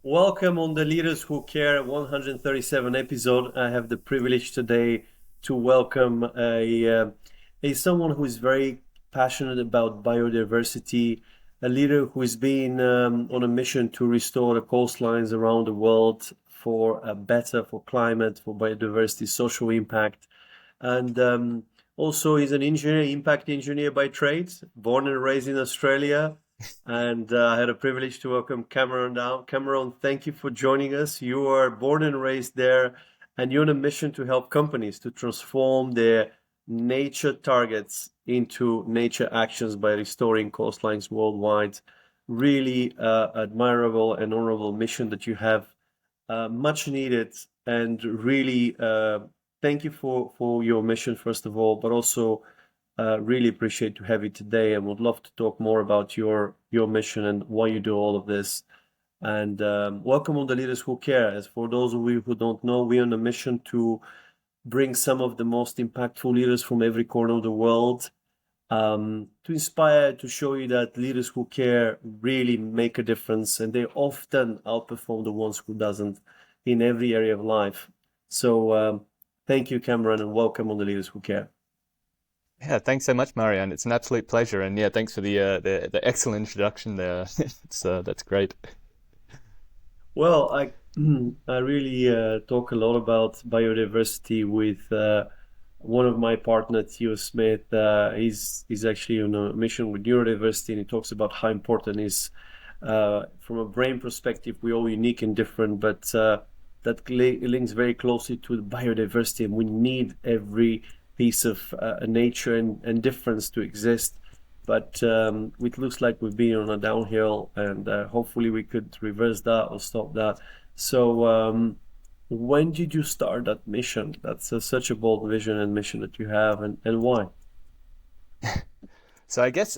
Welcome on the Leaders Who Care 137 episode. I have the privilege today to welcome a someone who is very passionate about biodiversity, a leader who has been on a mission to restore the coastlines around the world for for climate, for biodiversity, social impact, and also he's an engineer, impact engineer by trade, born and raised in Australia. And I had a privilege to welcome Cameron now. Cameron, thank you for joining us. You are born and raised there, and you're on a mission to help companies to transform their nature targets into nature actions by restoring coastlines worldwide. Really admirable and honorable mission that you have, much needed, and really thank you for your mission, first of all, but also really appreciate to have you today and would love to talk more about your mission and why you do all of this. And welcome on the Leaders Who Care. As for those of you who don't know, we're on a mission to bring some of the most impactful leaders from every corner of the world, to inspire, to show you that leaders who care really make a difference, and they often outperform the ones who doesn't in every area of life. So thank you, Cameron, and welcome on the Leaders Who Care. Yeah, thanks so much, Marianne. It's an absolute pleasure, and yeah, thanks for the excellent introduction there. That's great. Well, I really talk a lot about biodiversity with one of my partners, Theo Smith. He's actually on a mission with neurodiversity, and he talks about how important it is from a brain perspective. We're all unique and different, but that links very closely to the biodiversity, and we need every piece of nature and difference to exist. But it looks like we've been on a downhill, and hopefully we could reverse that or stop that. So, when did you start that mission? That's such a bold vision and mission that you have, and why? So I guess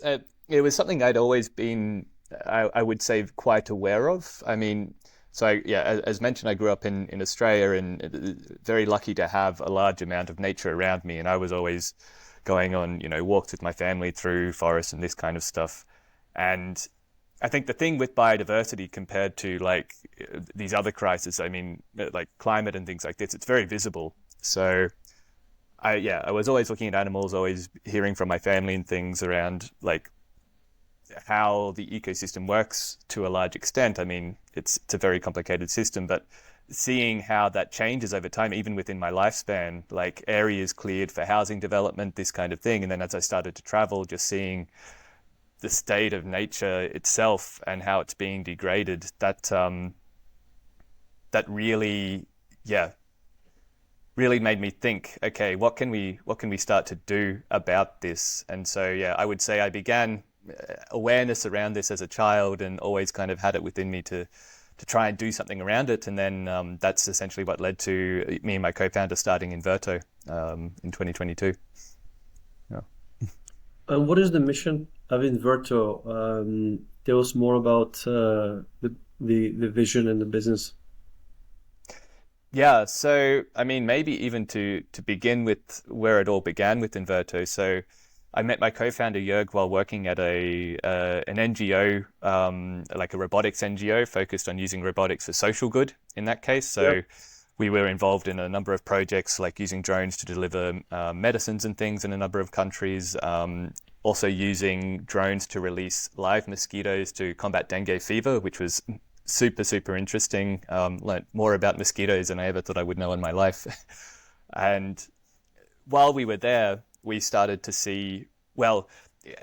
it was something I'd always been, I would say, quite aware of. I mean, yeah, as mentioned, I grew up in Australia and very lucky to have a large amount of nature around me, and I was always going on, walks with my family through forests and this kind of stuff. And I think the thing with biodiversity compared to like these other crises, I mean, like climate and things like this, it's very visible. So I was always looking at animals, always hearing from my family and things around like how the ecosystem works to a large extent. I mean, it's a very complicated system, but seeing how that changes over time, even within my lifespan, like areas cleared for housing development, this kind of thing. And then as I started to travel, just seeing the state of nature itself and how it's being degraded, that really, yeah, really made me think, okay, what can we start to do about this? And so, yeah, I would say I began awareness around this as a child and always kind of had it within me to try and do something around it. And then that's essentially what led to me and my co-founder starting Inverto in 2022. Yeah. And what is the mission of Inverto? Tell us more about the vision and the business. Yeah, so I mean, maybe even to begin with where it all began with Inverto. So I met my co-founder Jörg while working at an NGO, like a robotics NGO, focused on using robotics for social good in that case. So Yep. we were involved in a number of projects, like using drones to deliver medicines and things in a number of countries. Also using drones to release live mosquitoes to combat dengue fever, which was super interesting. Learned more about mosquitoes than I ever thought I would know in my life. And while we were there, we started to see, well,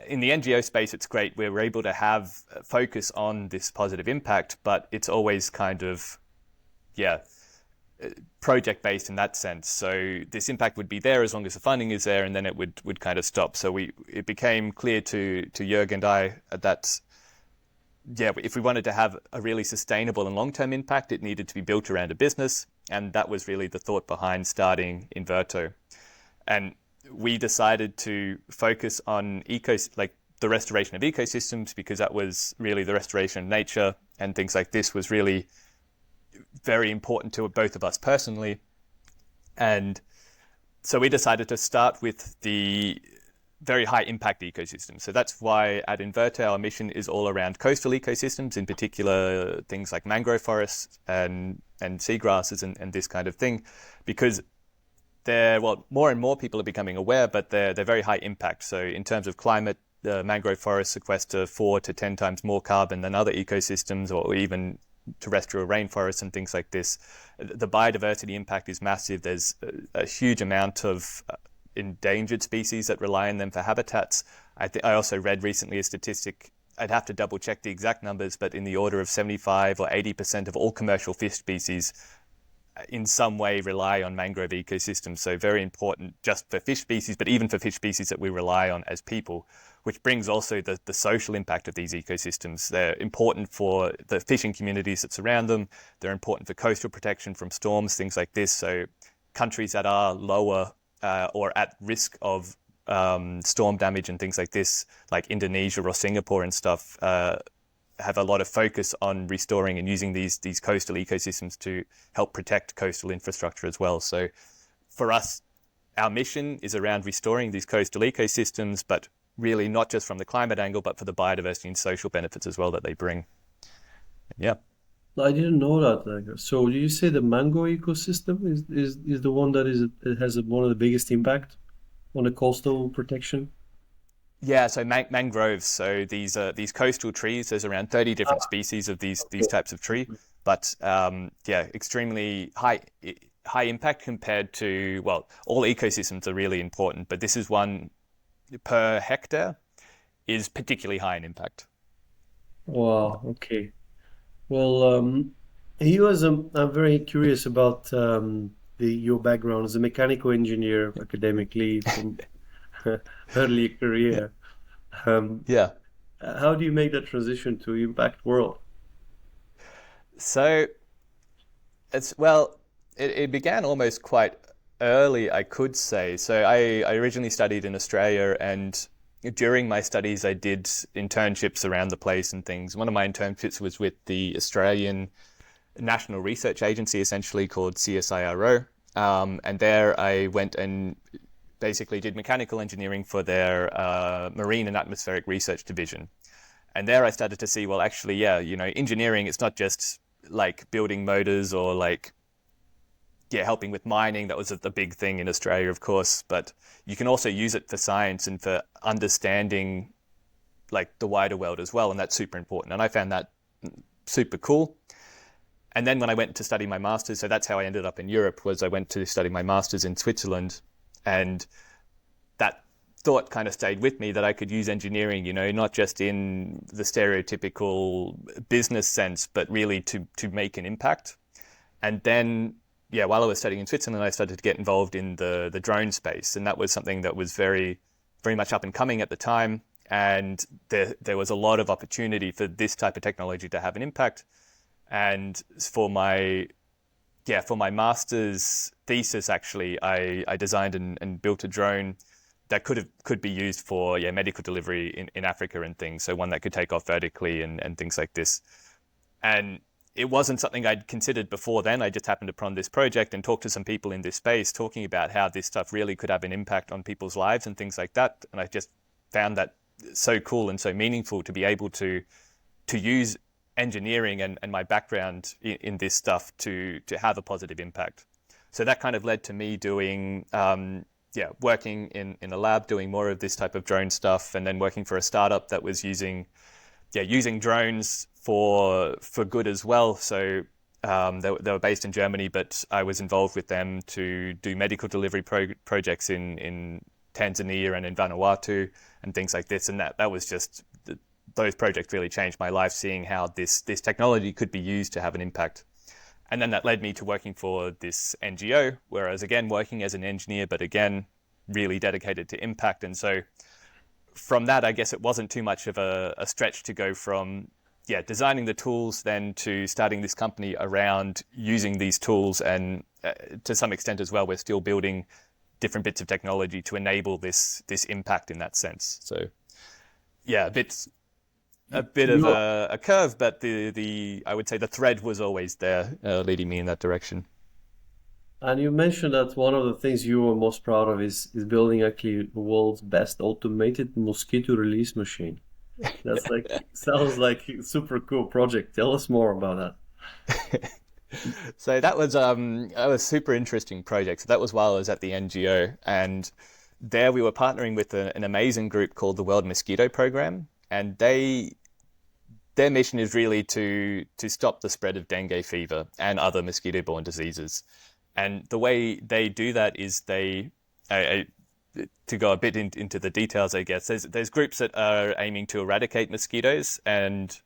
in the NGO space, it's great. We're able to have focus on this positive impact, but it's always kind of, yeah, project based in that sense. So this impact would be there as long as the funding is there, and then it would kind of stop. So it became clear to Jörg and I that, yeah, if we wanted to have a really sustainable and long-term impact, it needed to be built around a business. And that was really the thought behind starting Inverto. And we decided to focus on like the restoration of ecosystems, because that was really the restoration of nature, and things like this was really very important to both of us personally. And so we decided to start with very high impact ecosystems. So that's why at Inverto, our mission is all around coastal ecosystems, in particular things like mangrove forests and seagrasses and this kind of thing, because more and more people are becoming aware, but they're very high impact. So in terms of climate, the mangrove forests sequester 4 to 10 times more carbon than other ecosystems, or even terrestrial rainforests and things like this. The biodiversity impact is massive. There's a huge amount of endangered species that rely on them for habitats. I also read recently a statistic, I'd have to double check the exact numbers, but in the order of 75 or 80% of all commercial fish species in some way rely on mangrove ecosystems. So very important just for fish species, but even for fish species that we rely on as people, which brings also the social impact of these ecosystems. They're important for the fishing communities that surround them. They're important for coastal protection from storms, things like this. So countries that are lower or at risk of storm damage and things like this, like Indonesia or Singapore and stuff, have a lot of focus on restoring and using these coastal ecosystems to help protect coastal infrastructure as well. So for us, our mission is around restoring these coastal ecosystems, but really not just from the climate angle, but for the biodiversity and social benefits as well that they bring. Yeah. I didn't know that. So you say the mango ecosystem is the one that it has one of the biggest impact on the coastal protection? Yeah, so mangroves. So these coastal trees. There's around 30 different Ah, species of these okay. types of tree, but yeah, extremely high impact compared to, well, all ecosystems are really important, but this is one per hectare is particularly high in impact. Wow, okay. Well, he was. I'm very curious about the your background as a mechanical engineer academically from early Yeah. career. Um, Yeah. how do you make that transition to impact world? So it's well, it began almost quite early, I could say. So I originally studied in Australia, and during my studies, I did internships around the place and things. One of my internships was with the Australian National Research Agency, essentially called CSIRO. And there I went and basically did mechanical engineering for their marine and atmospheric research division. And there I started to see, well, actually, yeah, engineering, it's not just like building motors or like, yeah, helping with mining. That was the big thing in Australia, of course, but you can also use it for science and for understanding like the wider world as well. And that's super important. And I found that super cool. And then when I went to study my master's, so that's how I ended up in Europe, was I went to study my master's in Switzerland. And that thought kind of stayed with me that I could use engineering, not just in the stereotypical business sense, but really to make an impact. And then, yeah, while I was studying in Switzerland, I started to get involved in the drone space. And that was something that was very, very much up and coming at the time. And there was a lot of opportunity for this type of technology to have an impact. And for my master's thesis, actually, I designed and built a drone that could be used for medical delivery in Africa and things. So one that could take off vertically and things like this. And it wasn't something I'd considered before then. I just happened upon this project and talked to some people in this space talking about how this stuff really could have an impact on people's lives and things like that. And I just found that so cool and so meaningful to be able to use engineering and my background in this stuff to have a positive impact. So that kind of led to me doing working in a lab doing more of this type of drone stuff, and then working for a startup that was using drones for good as well. So they were based in Germany, but I was involved with them to do medical delivery projects in Tanzania and in Vanuatu and things like this. And that was just those projects really changed my life, seeing how this technology could be used to have an impact. And then that led me to working for this NGO, where I was again working as an engineer, but again, really dedicated to impact. And so from that, I guess it wasn't too much of a stretch to go from designing the tools then to starting this company around using these tools. And to some extent as well, we're still building different bits of technology to enable this impact in that sense. So yeah, a bit of You a curve, but the I would say the thread was always there, leading me in that direction. And you mentioned that one of the things you are most proud of is building actually the world's best automated mosquito release machine. That's like sounds like a super cool project. Tell us more about that. So that was super interesting project. So that was while I was at the NGO, and there we were partnering with an amazing group called the World Mosquito Program, and their mission is really to stop the spread of dengue fever and other mosquito-borne diseases. And the way they do that is to go a bit into the details, I guess, there's groups that are aiming to eradicate mosquitoes, and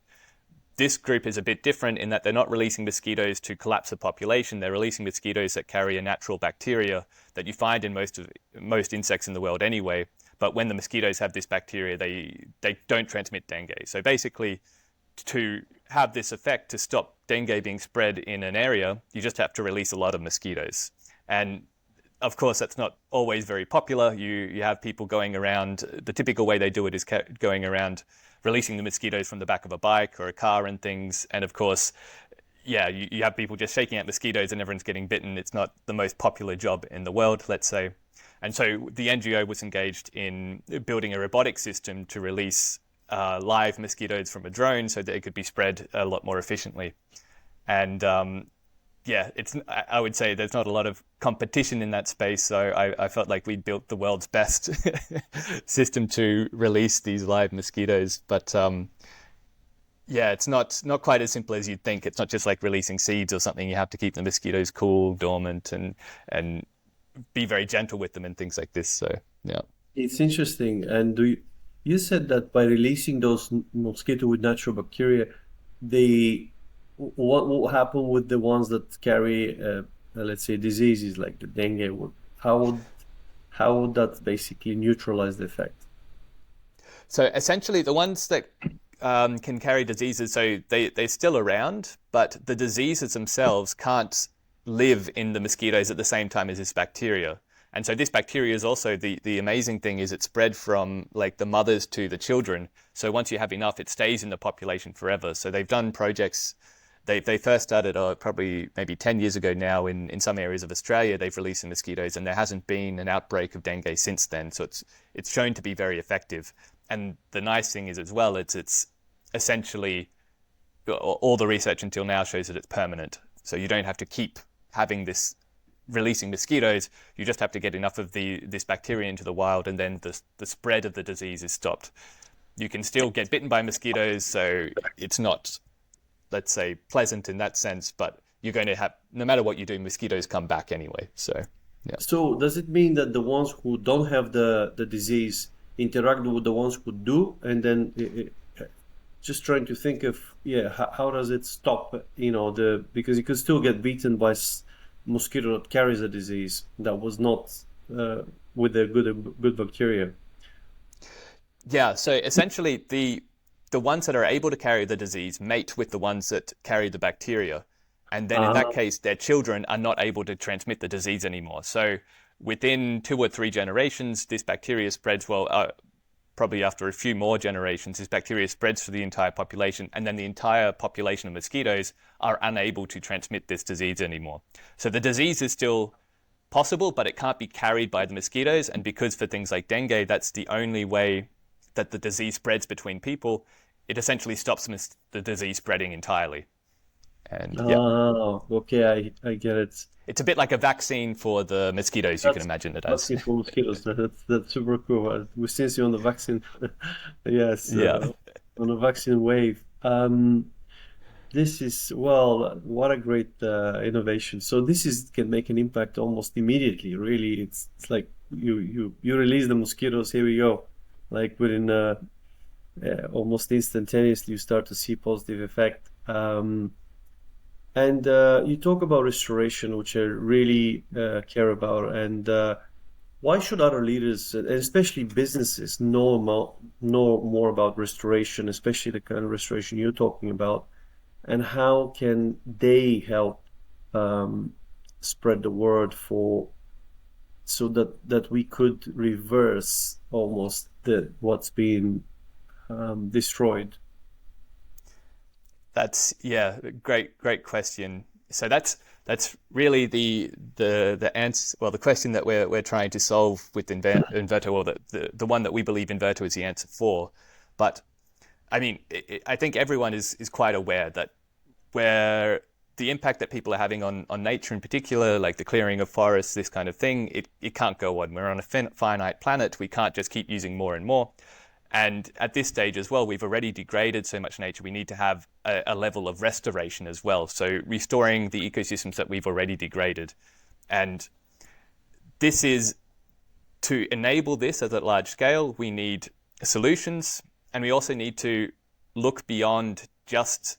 this group is a bit different in that they're not releasing mosquitoes to collapse a population. They're releasing mosquitoes that carry a natural bacteria that you find in most insects in the world anyway. But when the mosquitoes have this bacteria, they don't transmit dengue. So basically, to have this effect, to stop dengue being spread in an area, you just have to release a lot of mosquitoes. And of course, that's not always very popular. You have people going around. The typical way they do it is going around releasing the mosquitoes from the back of a bike or a car and things. And of course, yeah, you have people just shaking out mosquitoes and everyone's getting bitten. It's not the most popular job in the world, let's say. And so the NGO was engaged in building a robotic system to release live mosquitoes from a drone so that it could be spread a lot more efficiently. And yeah, I would say there's not a lot of competition in that space. So I felt like we built the world's best system to release these live mosquitoes. But yeah, it's not quite as simple as you'd think. It's not just like releasing seeds or something. You have to keep the mosquitoes cool, dormant, and be very gentle with them and things like this. So yeah. It's interesting. And you said that by releasing those mosquito with natural bacteria, they what will happen with the ones that carry, let's say, diseases like the dengue? How would that basically neutralize the effect? So essentially, the ones that can carry diseases, so they're still around, but the diseases themselves can't live in the mosquitoes at the same time as this bacteria. And so this bacteria is also the amazing thing is it spread from like the mothers to the children. So once you have enough, it stays in the population forever. So they've done projects. They first started probably maybe 10 years ago now in some areas of Australia. They've released the mosquitoes, and there hasn't been an outbreak of dengue since then. So it's shown to be very effective. And the nice thing is as well, it's essentially all the research until now shows that it's permanent. So you don't have to keep having this releasing mosquitoes. You just have to get enough of this bacteria into the wild, and then the spread of the disease is stopped. You can still get bitten by mosquitoes, so it's not, let's say, pleasant in that sense, but you're going to have, no matter what you do, mosquitoes come back anyway. So yeah. So does it mean that the ones who don't have the disease interact with the ones who do, and then just trying to think of, yeah, how does it stop, because you could still get beaten by mosquito that carries a disease that was not with a good bacteria. Yeah, so essentially the ones that are able to carry the disease mate with the ones that carry the bacteria. And then in that case, their children are not able to transmit the disease anymore. So within 2 or 3 generations, this bacteria spreads, probably after a few more generations, this bacteria spreads to the entire population, and then the entire population of mosquitoes are unable to transmit this disease anymore. So the disease is still possible, but it can't be carried by the mosquitoes. And because for things like dengue, that's the only way that the disease spreads between people, it essentially stops the disease spreading entirely. And yeah, Oh, okay, I get it. it's a bit like a vaccine for the mosquitoes, you can That's imagine it as. vaccine for mosquitoes. That's super cool. We since you're on the vaccine, yes, Yeah. on the vaccine wave. This is, well, what a great innovation. So this is can make an impact almost immediately. Really, it's like you release the mosquitoes. Here we go. Like within almost instantaneously, you start to see positive effect. And you talk about restoration, which I really care about. And why should other leaders, and especially businesses, know more about restoration, especially the kind of restoration you're talking about? And how can they help spread the word so that we could reverse almost what's been destroyed? That's, yeah, great question. So that's really the answer. Well, the question that we're trying to solve with Inverto, or the one that we believe Inverto is the answer for. But I mean, I think everyone is quite aware that where the impact that people are having on nature in particular, like the clearing of forests, this kind of thing, it can't go on. We're on a finite planet. We can't just keep using more and more. And at this stage as well, we've already degraded so much nature. We need to have a level of restoration as well. So restoring the ecosystems that we've already degraded. And this is, to enable this at a large scale, we need solutions, and we also need to look beyond just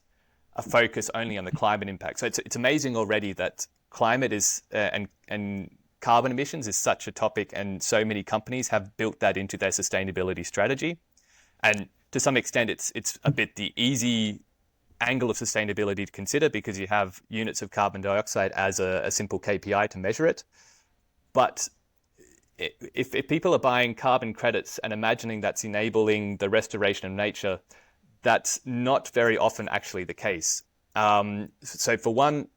a focus only on the climate impact. So it's amazing already that climate is and carbon emissions is such a topic, and so many companies have built that into their sustainability strategy. And to some extent, it's a bit the easy angle of sustainability to consider, because you have units of carbon dioxide as a simple KPI to measure it. But if people are buying carbon credits and imagining that's enabling the restoration of nature, that's not very often actually the case. So for one,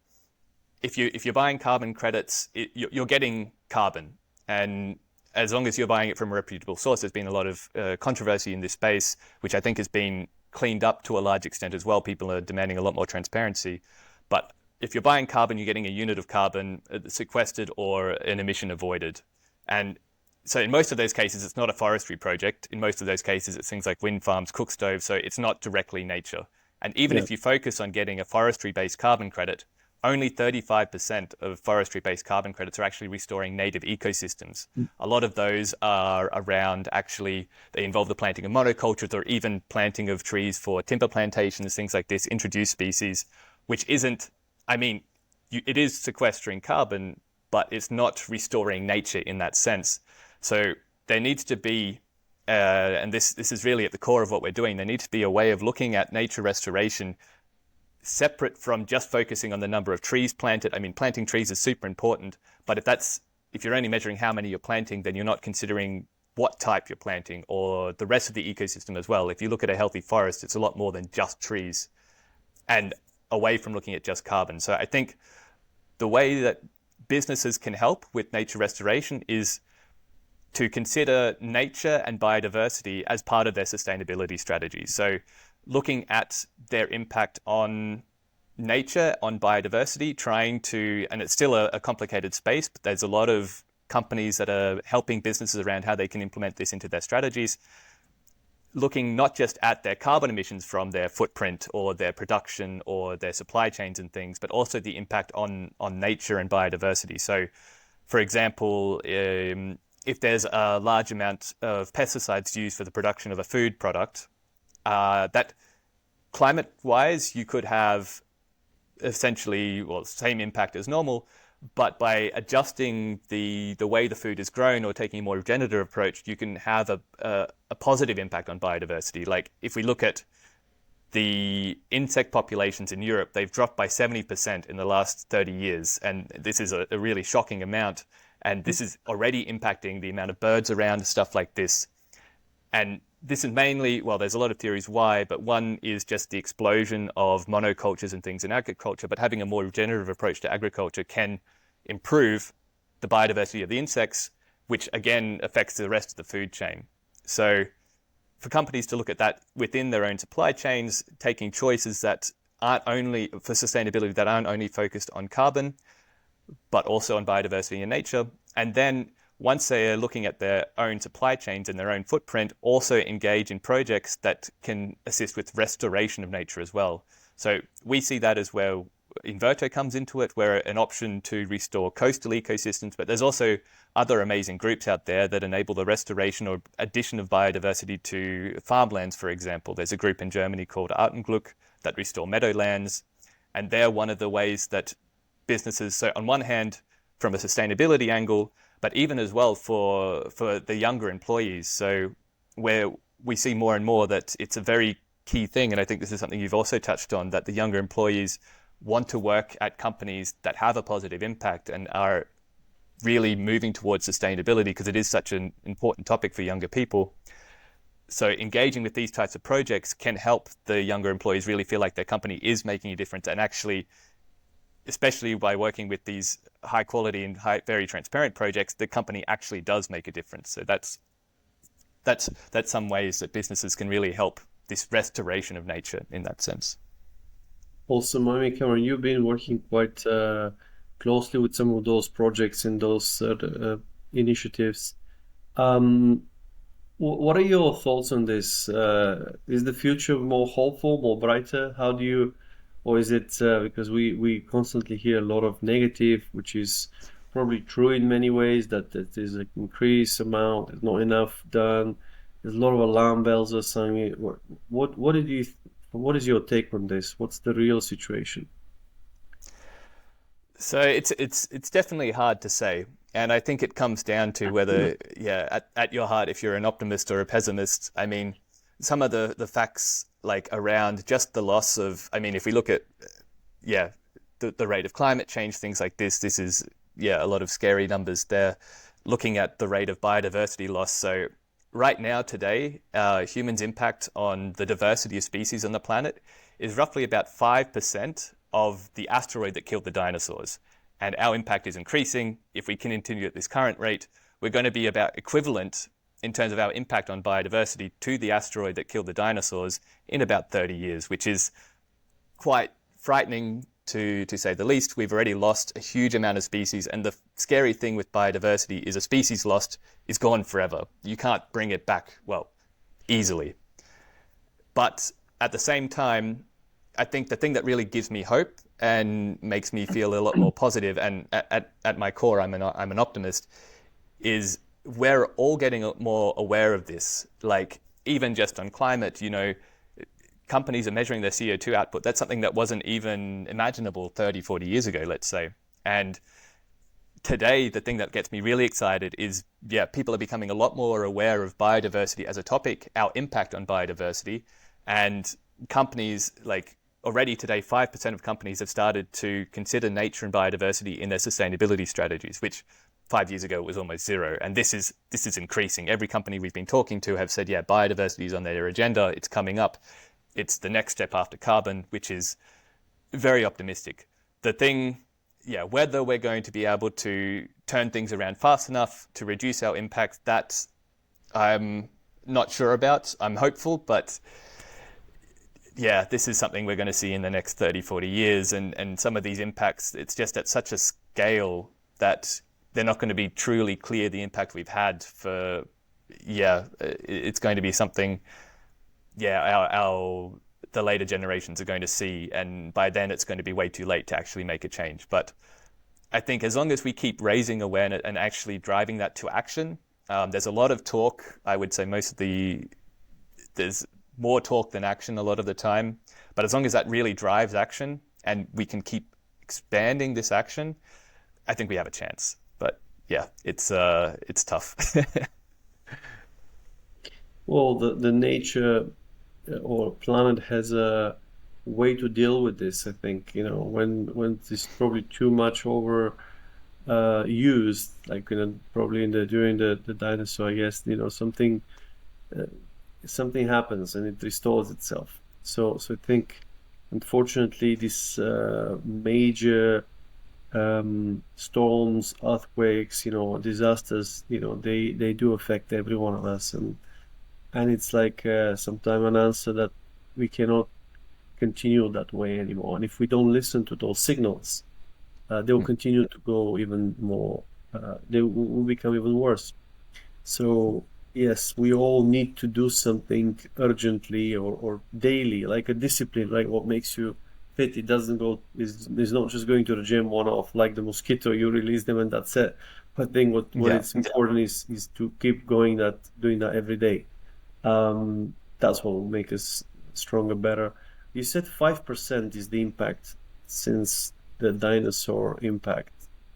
if you're buying carbon credits, you're getting carbon, and as long as you're buying it from a reputable source, there's been a lot of controversy in this space, which I think has been cleaned up to a large extent as well. People are demanding a lot more transparency. But if you're buying carbon, you're getting a unit of carbon sequestered or an emission avoided. And so in most of those cases, it's not a forestry project. In most of those cases, it's things like wind farms, cook stoves. So it's not directly nature. And even if you focus on getting a forestry-based carbon credit, only 35% of forestry-based carbon credits are actually restoring native ecosystems. A lot of those are around, actually, they involve the planting of monocultures or even planting of trees for timber plantations, things like this, introduced species, which isn't, I mean, it is sequestering carbon, but it's not restoring nature in that sense. So there needs to be, and this is really at the core of what we're doing, there needs to be a way of looking at nature restoration separate from just focusing on the number of trees planted. I mean, planting trees is super important, but if you're only measuring how many you're planting, then you're not considering what type you're planting or the rest of the ecosystem as well. If you look at a healthy forest, it's a lot more than just trees, and away from looking at just carbon. So I think the way that businesses can help with nature restoration is to consider nature and biodiversity as part of their sustainability strategy. So looking at their impact on nature, on biodiversity, trying to, and it's still a complicated space, but there's a lot of companies that are helping businesses around how they can implement this into their strategies, looking not just at their carbon emissions from their footprint or their production or their supply chains and things, but also the impact on nature and biodiversity. So, for example, if there's a large amount of pesticides used for the production of a food product, that climate-wise, you could have essentially, well, same impact as normal, but by adjusting the way the food is grown or taking a more regenerative approach, you can have a positive impact on biodiversity. Like if we look at the insect populations in Europe, they've dropped by 70% in the last 30 years. And this is a really shocking amount. And this is already impacting the amount of birds around, stuff like this. And this is mainly, well, there's a lot of theories why, but one is just the explosion of monocultures and things in agriculture. But having a more regenerative approach to agriculture can improve the biodiversity of the insects, which again affects the rest of the food chain. So for companies to look at that within their own supply chains, taking choices that aren't only for sustainability, that aren't only focused on carbon, but also on biodiversity and nature. And then once they are looking at their own supply chains and their own footprint, also engage in projects that can assist with restoration of nature as well. So we see that as where Inverto comes into it, where an option to restore coastal ecosystems, but there's also other amazing groups out there that enable the restoration or addition of biodiversity to farmlands, for example. There's a group in Germany called Artengluck that restore meadowlands, and they're one of the ways that businesses, so on one hand, from a sustainability angle, but even as well for the younger employees. So where we see more and more that it's a very key thing, and I think this is something you've also touched on, that the younger employees want to work at companies that have a positive impact and are really moving towards sustainability because it is such an important topic for younger people. So engaging with these types of projects can help the younger employees really feel like their company is making a difference and actually especially by working with these high quality and very transparent projects, the company actually does make a difference. So that's some ways that businesses can really help this restoration of nature in that sense. Awesome. I mean, Cameron, you've been working quite closely with some of those projects and those initiatives. Um, what are your thoughts on this? Is the future more hopeful, more brighter? How do you, or is it because we constantly hear a lot of negative, which is probably true in many ways, that there's an increased amount, there's not enough done. There's a lot of alarm bells are sounding. What did you, what is your take on this? What's the real situation? So it's definitely hard to say, and I think it comes down to whether, yeah, at your heart, if you're an optimist or a pessimist. I mean, some of the facts like around just the loss of, I mean, if we look at, yeah, the rate of climate change, things like this is, yeah, a lot of scary numbers there. Looking at the rate of biodiversity loss, so right now today, humans' impact on the diversity of species on the planet is roughly about 5% of the asteroid that killed the dinosaurs. And our impact is increasing. If we can continue at this current rate, we're going to be about equivalent in terms of our impact on biodiversity to the asteroid that killed the dinosaurs in about 30 years, which is quite frightening to say the least. We've already lost a huge amount of species, and the scary thing with biodiversity is a species lost is gone forever. You can't bring it back, well, easily. But at the same time, I think the thing that really gives me hope and makes me feel a lot more positive, and at my core, I'm an optimist, is we're all getting more aware of this. Like, even just on climate, you know, companies are measuring their CO2 output. That's something that wasn't even imaginable 30, 40 years ago, let's say. And today, the thing that gets me really excited is, yeah, people are becoming a lot more aware of biodiversity as a topic, our impact on biodiversity. And companies, like already today, 5% of companies have started to consider nature and biodiversity in their sustainability strategies, which 5 years ago was almost zero. And this is increasing. Every company we've been talking to have said, yeah, biodiversity is on their agenda. It's coming up. It's the next step after carbon, which is very optimistic. The thing, yeah, whether we're going to be able to turn things around fast enough to reduce our impact, that I'm not sure about. I'm hopeful, but yeah, this is something we're going to see in the next 30, 40 years. And some of these impacts, it's just at such a scale that they're not going to be truly clear the impact we've had for, yeah, it's going to be something, yeah, the later generations are going to see. And by then it's going to be way too late to actually make a change. But I think as long as we keep raising awareness and actually driving that to action, there's a lot of talk. I would say there's more talk than action a lot of the time. But as long as that really drives action and we can keep expanding this action, I think we have a chance. But yeah, it's tough. Well, the nature or planet has a way to deal with this. I think, you know, when it's probably too much over used, like, you know, probably during the dinosaur, I guess, you know, uh, something happens and it restores itself. So I think, unfortunately, this major storms, earthquakes, you know, disasters, you know, they do affect every one of us, and it's like sometimes an answer that we cannot continue that way anymore. And if we don't listen to those signals, they will continue to go even more. They will become even worse. So yes, we all need to do something urgently or daily, like a discipline, like what makes you fit. It doesn't go is not just going to the gym one off like the mosquito. You release them and that's it. I think what Yeah. it's important is to keep doing that every day. That's what will make us stronger, better. You said 5% is the impact since the dinosaur impact,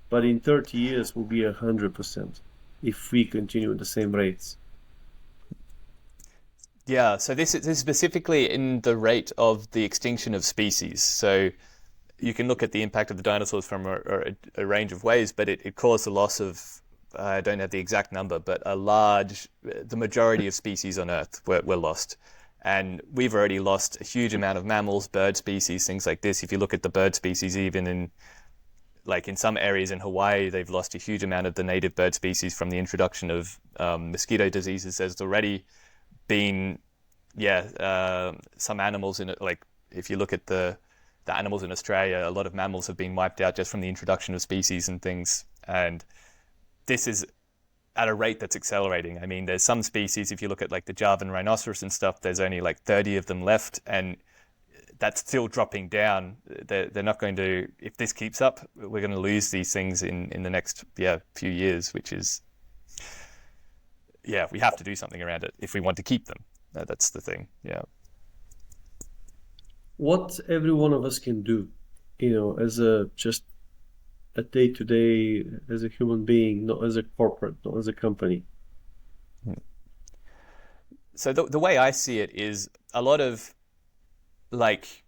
but in 30 years will be 100% if we continue at the same rates. Yeah, so this is specifically in the rate of the extinction of species. So you can look at the impact of the dinosaurs from a range of ways, but it caused the loss of, I don't have the exact number, but the majority of species on Earth were lost. And we've already lost a huge amount of mammals, bird species, things like this. If you look at the bird species, even in some areas in Hawaii, they've lost a huge amount of the native bird species from the introduction of mosquito diseases. There's already been, some animals in it. Like if you look at the animals in Australia, a lot of mammals have been wiped out just from the introduction of species and things. And this is at a rate that's accelerating. I mean, there's some species, if you look at like the Javan rhinoceros and stuff, there's only like 30 of them left, and that's still dropping down. They're not going to, if this keeps up, we're going to lose these things in the next few years, which is, we have to do something around it if we want to keep them. That's the thing. Yeah. What every one of us can do, as a just a day to day, as a human being, not as a corporate, not as a company. So the way I see it is a lot of like,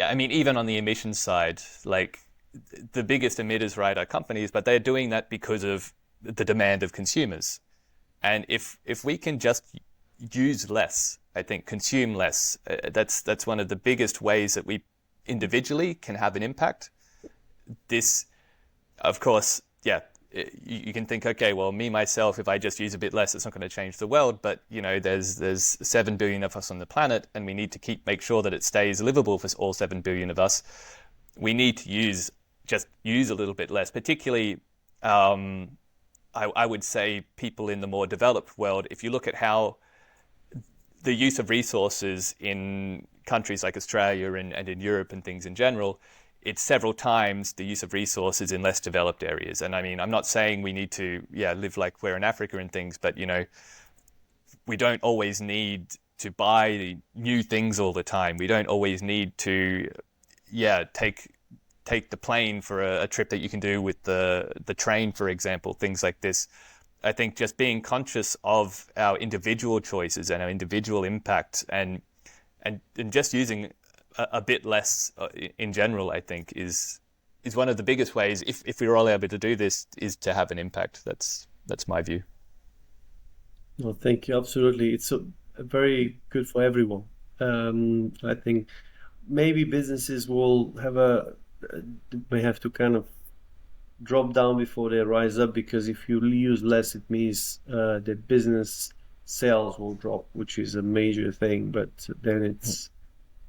I mean, even on the emissions side, like the biggest emitters, right, are companies, but they're doing that because of the demand of consumers. And if we can just use less, I think consume less, that's one of the biggest ways that we individually can have an impact. This, of course, you can think, okay, well, me myself, if I just use a bit less, it's not going to change the world. But there's 7 billion of us on the planet, and we need to make sure that it stays livable for all 7 billion of us. We need to use a little bit less, particularly. I would say people in the more developed world. If you look at how the use of resources in countries like Australia and in Europe and things in general, it's several times the use of resources in less developed areas. And I mean, I'm not saying we need to live like we're in Africa and things, but we don't always need to buy new things all the time. We don't always need to take the plane for a trip that you can do with the train, for example, things like this. I think just being conscious of our individual choices and our individual impact and just using a bit less in general, I think is one of the biggest ways, if we're all able to do this, is to have an impact. That's my view. Well, thank you. Absolutely. It's very good for everyone. I think maybe businesses may have to kind of drop down before they rise up, because if you use less, it means the business sales will drop, which is a major thing. But then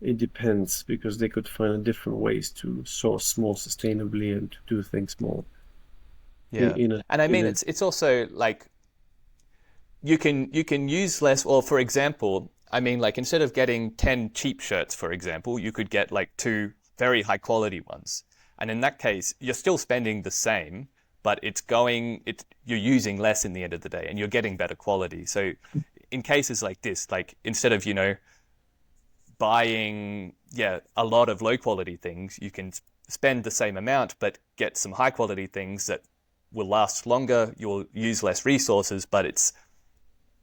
it depends, because they could find different ways to source more sustainably and to do things more. Yeah, and I mean it's also like you can use less. Or for example, I mean, like instead of getting 10 cheap shirts, for example, you could get like 2 very high quality ones. And in that case, you're still spending the same, but you're using less in the end of the day, and you're getting better quality. So in cases like this, like instead of, buying, a lot of low quality things, you can spend the same amount, but get some high quality things that will last longer. You'll use less resources,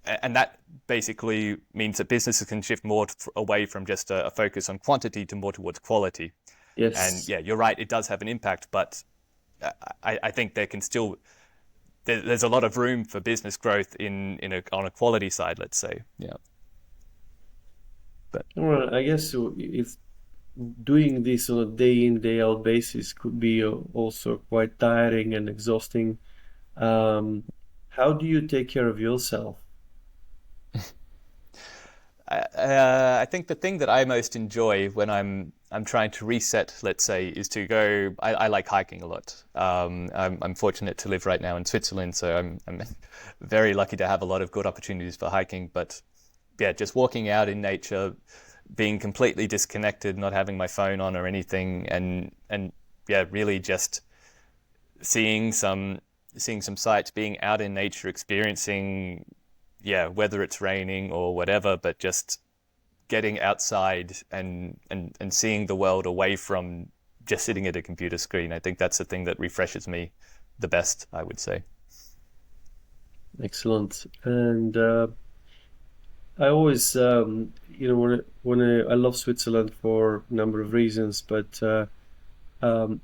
and that basically means that businesses can shift more away from just a focus on quantity to more towards quality. Yes. And you're right, it does have an impact, but I think there's a lot of room for business growth on a quality side, let's say. Yeah. But Well, I guess if doing this on a day in, day out basis could be also quite tiring and exhausting. How do you take care of yourself? I think the thing that I most enjoy when I'm trying to reset, let's say, is to go. I like hiking a lot. I'm fortunate to live right now in Switzerland, so I'm very lucky to have a lot of good opportunities for hiking. But just walking out in nature, being completely disconnected, not having my phone on or anything, and really just seeing some sights, being out in nature, experiencing whether it's raining or whatever, but just getting outside and seeing the world away from just sitting at a computer screen. I think that's the thing that refreshes me the best, I would say. Excellent. And I always, I love Switzerland for a number of reasons, but do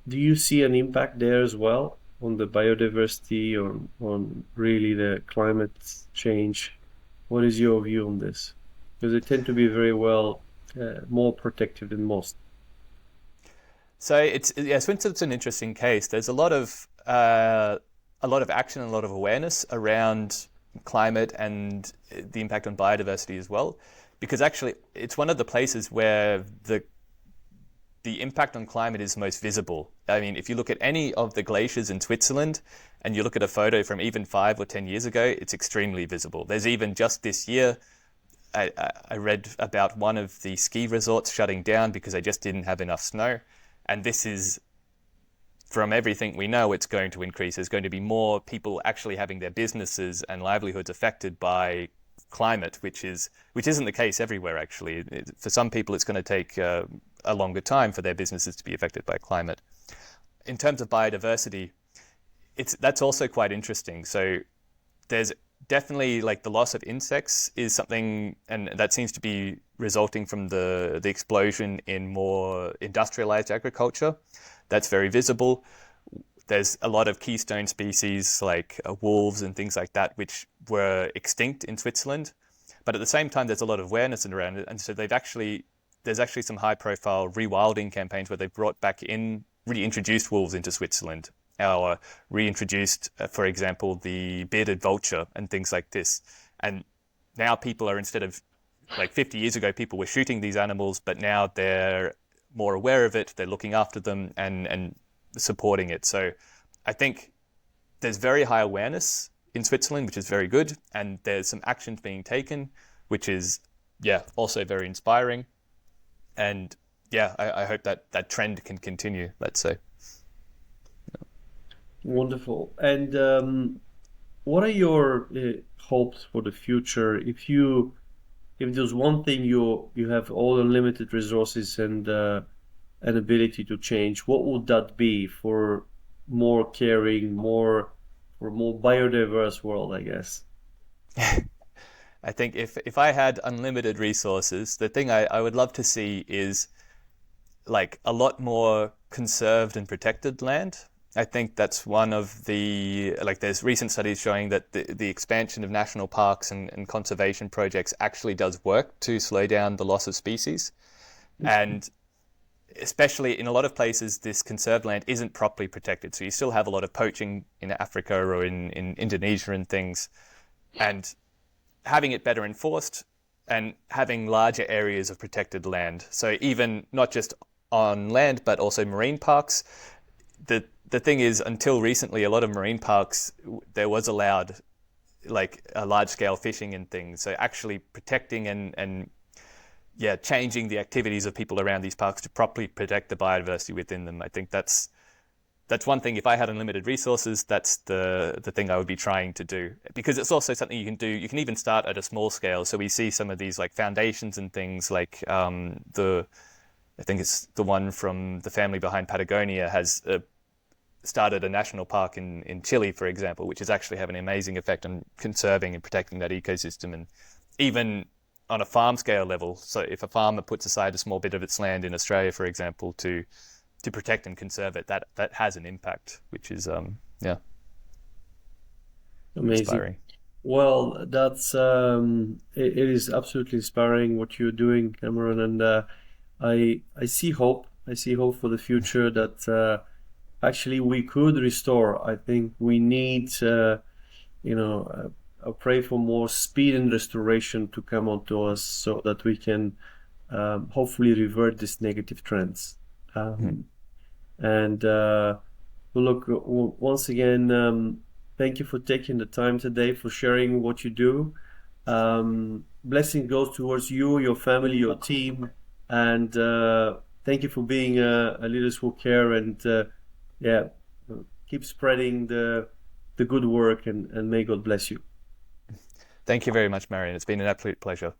you see an impact there as well on the biodiversity, on really the climate change? What is your view on this? because they tend to be very well more protective than most. So it's yeah, Switzerland's an interesting case. There's a lot of action and a lot of awareness around climate and the impact on biodiversity as well, because actually it's one of the places where the impact on climate is most visible. I mean, if you look at any of the glaciers in Switzerland and you look at a photo from even 5 or 10 years ago, it's extremely visible. There's even just this year, I read about one of the ski resorts shutting down because they just didn't have enough snow. And this is, from everything we know, it's going to increase. There's going to be more people actually having their businesses and livelihoods affected by climate, which isn't the case everywhere, actually. For some people, it's going to take a longer time for their businesses to be affected by climate. In terms of biodiversity, that's also quite interesting. So there's definitely, like, the loss of insects is something, and that seems to be resulting from the explosion in more industrialized agriculture. That's very visible. There's a lot of keystone species like wolves and things like that, which were extinct in Switzerland. But at the same time, there's a lot of awareness around it. And so there's actually some high profile rewilding campaigns where they've brought back in, reintroduced wolves into Switzerland, or reintroduced, for example, the bearded vulture and things like this. And now people are, instead of, like 50 years ago, people were shooting these animals, but now they're more aware of it, they're looking after them and supporting it. So I think there's very high awareness in Switzerland, which is very good, and there's some actions being taken, which is, yeah, also very inspiring. And yeah, I hope that trend can continue, let's say. Wonderful. And what are your hopes for the future? If there's one thing you have all unlimited resources and an ability to change, what would that be for more caring, for more biodiverse world, I guess? I think if I had unlimited resources, the thing I would love to see is, like, a lot more conserved and protected land. I think that's one of like, there's recent studies showing that the expansion of national parks and conservation projects actually does work to slow down the loss of species. And especially in a lot of places, this conserved land isn't properly protected. So you still have a lot of poaching in Africa or in Indonesia and things. And having it better enforced and having larger areas of protected land. So even not just on land, but also marine parks. The thing is, until recently, a lot of marine parks, there was allowed, like, a large scale fishing and things. So actually protecting and yeah, changing the activities of people around these parks to properly protect the biodiversity within them. I think that's one thing. If I had unlimited resources, that's the thing I would be trying to do, because it's also something you can do. You can even start at a small scale. So we see some of these, like, foundations and things, like I think it's the one from the family behind Patagonia has started a national park in Chile, for example, which is actually having an amazing effect on conserving and protecting that ecosystem. And even on a farm scale level, so if a farmer puts aside a small bit of its land in Australia, for example, to protect and conserve it, that has an impact, which is yeah, Amazing. inspiring. Well, that's it is absolutely inspiring what you're doing, Cameron, and I see hope. I see hope for the future that actually we could restore. I think we need, you know, I pray for more speed and restoration to come onto us so that we can hopefully revert these negative trends. Hmm. Um, and well, look, once again, thank you for taking the time today for sharing what you do. Blessing goes towards you, your family, your team, and thank you for being a leaders who care and yeah, keep spreading the good work and may God bless you. Thank you very much, Marion. It's been an absolute pleasure.